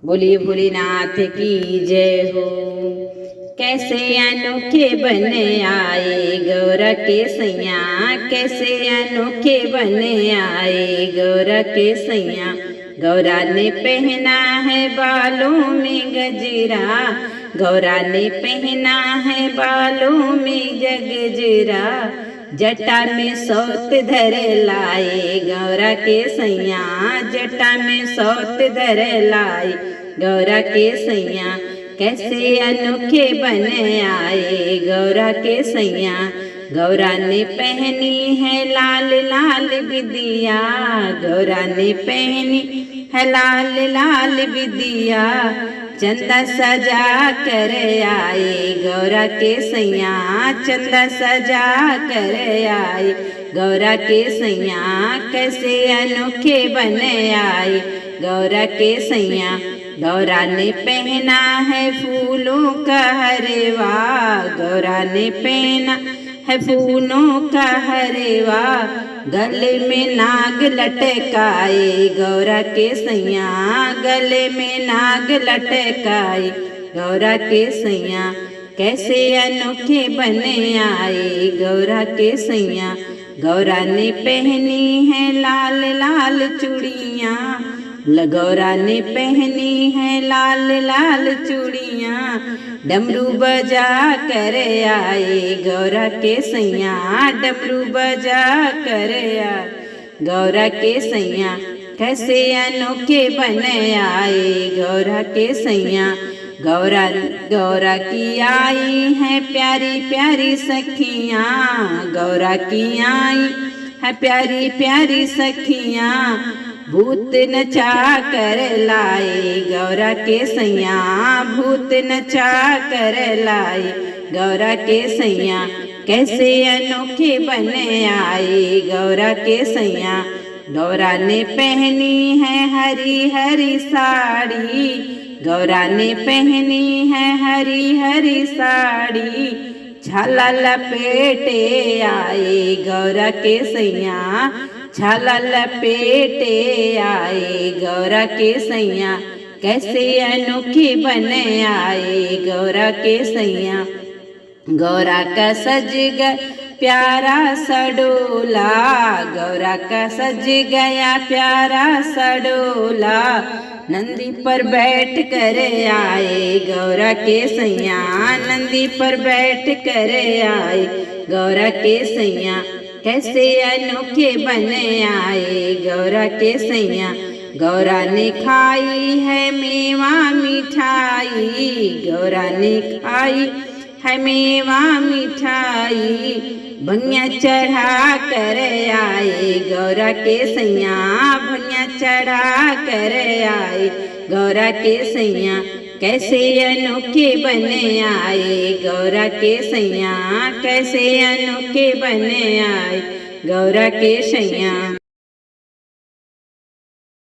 बोलिए भोलेनाथ की जय हो। कैसे अनोखे बने आए गौरा के सैया, कैसे अनोखे बने आए गौरा के सैया। गौरा ने पहना है बालों में गजरा, गौरा ने पहना है बालों में गजरा। जटा में सौत धरे लाए गौरा के सैया, जटा में सौत धरे लाए गौरा के सैया। कैसे अनोखे बने आए गौरा के सैया। गौरा ने पहनी है लाल लाल बिदिया, गौरा ने पहनी है लाल लाल बिदिया। चंदा सजा कर आए गौरा के सैया, चंदा सजा कर आए गौरा के सैया। कैसे अनोखे बने आए गौरा के सैया। गौरा ने पहना है फूलों का हरेवा, गौरा ने पहना है फूलों का हरेवा। गले में नाग लटकाए गौरा के सैया, गले में नाग लटकाए गौरा के सैया। कैसे अनोखे बने आए गौरा के सैया। गौरा ने पहनी है लाल लाल चूड़ियाँ, गौरा ने पहनी है लाल लाल चूड़ियाँ। डमरू बजा कर आए गौरा के सैया, डमरू बजा कर आए गौरा के सैया। कैसे अनोखे बने आए गौरा के सैया। गौरा गौरा की आई है प्यारी प्यारी सखियाँ, गौरा की आई है प्यारी प्यारी सखियाँ। भूत नचा कर लाए गौरा के सैया, भूत नचा कर लाए गौरा के सैया। कैसे अनोखे बने आए गौरा के सैया। गौरा ने पहनी है हरी हरी साड़ी, गौरा ने पहनी है हरी हरी साड़ी। झाला लपेटे आए गौरा के सैया, झाला लपेटे आए गौरा के सैया। कैसे अनोखे बने आए गौरा के सैया। गौरा का सज गया प्यारा सडोला, गौरा का सज गया प्यारा सडोला। नंदी पर बैठ कर आए गौरा के सैया, नंदी पर बैठ कर आए गौरा के सैया। कैसे अनोखे बने आए गौरा के सैया। गौरा ने खाई है मेवा मिठाई, गौरा ने खाई है मेवा मिठाई। भंगिया चढ़ा कर आए गौरा के सैया, भंगिया चढ़ा कर आए गौरा के सैया। कैसे अनोखे बने आए गौरा के सैया, कैसे अनोखे बने आए गौरा के सैया।